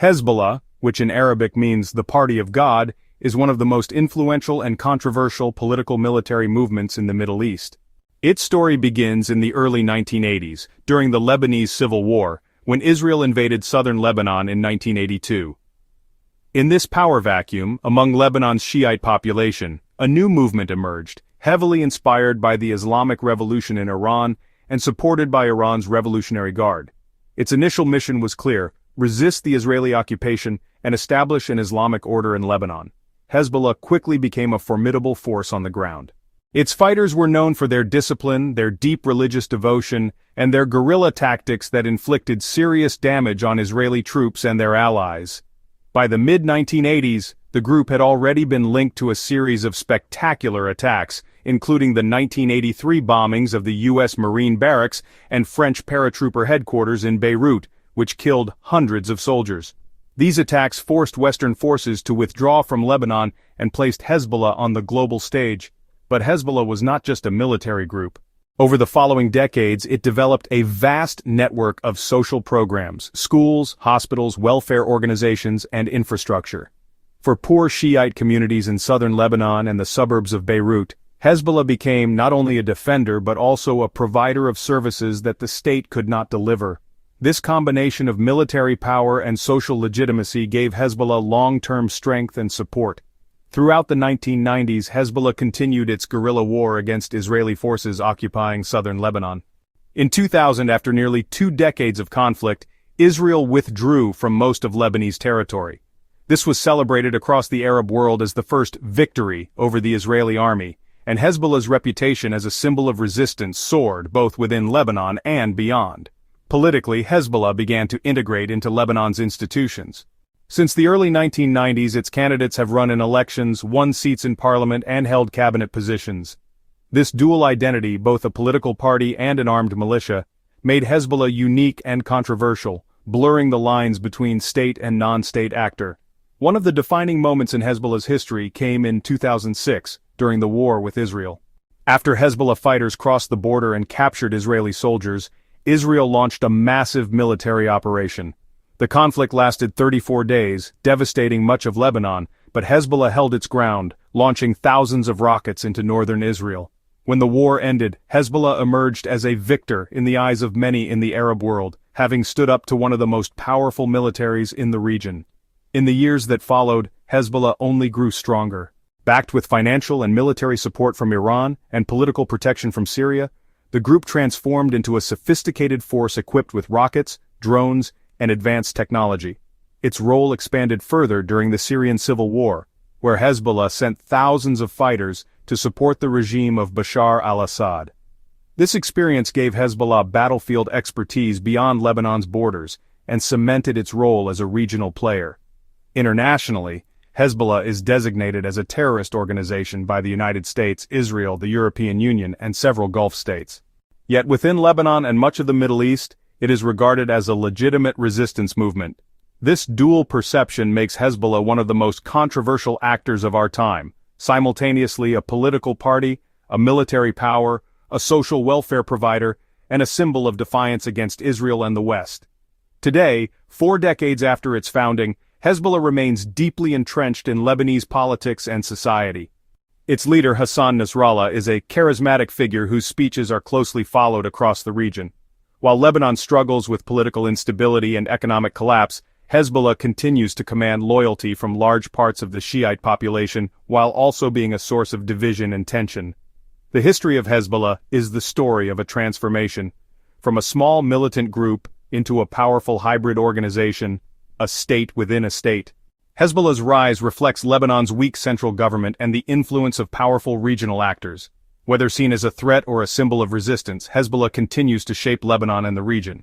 Hezbollah, which in Arabic means the Party of God, is one of the most influential and controversial political military movements in the Middle East. Its story begins in the early 1980s, during the Lebanese Civil War, when Israel invaded southern Lebanon in 1982. In this power vacuum, among Lebanon's Shiite population, a new movement emerged, heavily inspired by the Islamic Revolution in Iran and supported by Iran's Revolutionary Guard. Its initial mission was clear: resist the Israeli occupation and establish an Islamic order in Lebanon. Hezbollah quickly became a formidable force on the ground. Its fighters were known for their discipline, their deep religious devotion, and their guerrilla tactics that inflicted serious damage on Israeli troops and their allies. By the mid-1980s, the group had already been linked to a series of spectacular attacks, including the 1983 bombings of the U.S. Marine barracks and French paratrooper headquarters in Beirut, which killed hundreds of soldiers. These attacks forced Western forces to withdraw from Lebanon and placed Hezbollah on the global stage. But Hezbollah was not just a military group. Over the following decades, it developed a vast network of social programs, schools, hospitals, welfare organizations, and infrastructure. For poor Shiite communities in southern Lebanon and the suburbs of Beirut, Hezbollah became not only a defender but also a provider of services that the state could not deliver. This combination of military power and social legitimacy gave Hezbollah long-term strength and support. Throughout the 1990s, Hezbollah continued its guerrilla war against Israeli forces occupying southern Lebanon. In 2000, after nearly 2 decades of conflict, Israel withdrew from most of Lebanese territory. This was celebrated across the Arab world as the first victory over the Israeli army, and Hezbollah's reputation as a symbol of resistance soared both within Lebanon and beyond. Politically, Hezbollah began to integrate into Lebanon's institutions. Since the early 1990s, its candidates have run in elections, won seats in parliament, and held cabinet positions. This dual identity, both a political party and an armed militia, made Hezbollah unique and controversial, blurring the lines between state and non-state actor. One of the defining moments in Hezbollah's history came in 2006, during the war with Israel. After Hezbollah fighters crossed the border and captured Israeli soldiers, Israel launched a massive military operation. The conflict lasted 34 days, devastating much of Lebanon, but Hezbollah held its ground, launching thousands of rockets into northern Israel. When the war ended, Hezbollah emerged as a victor in the eyes of many in the Arab world, having stood up to one of the most powerful militaries in the region. In the years that followed, Hezbollah only grew stronger. Backed with financial and military support from Iran and political protection from Syria, the group transformed into a sophisticated force equipped with rockets, drones, and advanced technology. Its role expanded further during the Syrian Civil War, where Hezbollah sent thousands of fighters to support the regime of Bashar al-Assad. This experience gave Hezbollah battlefield expertise beyond Lebanon's borders and cemented its role as a regional player. Internationally, Hezbollah is designated as a terrorist organization by the United States, Israel, the European Union, and several Gulf states. Yet within Lebanon and much of the Middle East, it is regarded as a legitimate resistance movement. This dual perception makes Hezbollah one of the most controversial actors of our time, simultaneously a political party, a military power, a social welfare provider, and a symbol of defiance against Israel and the West. Today, 4 decades after its founding, Hezbollah remains deeply entrenched in Lebanese politics and society. Its leader Hassan Nasrallah is a charismatic figure whose speeches are closely followed across the region. While Lebanon struggles with political instability and economic collapse, Hezbollah continues to command loyalty from large parts of the Shiite population while also being a source of division and tension. The history of Hezbollah is the story of a transformation, from a small militant group into a powerful hybrid organization, a state within a state. Hezbollah's rise reflects Lebanon's weak central government and the influence of powerful regional actors. Whether seen as a threat or a symbol of resistance, Hezbollah continues to shape Lebanon and the region.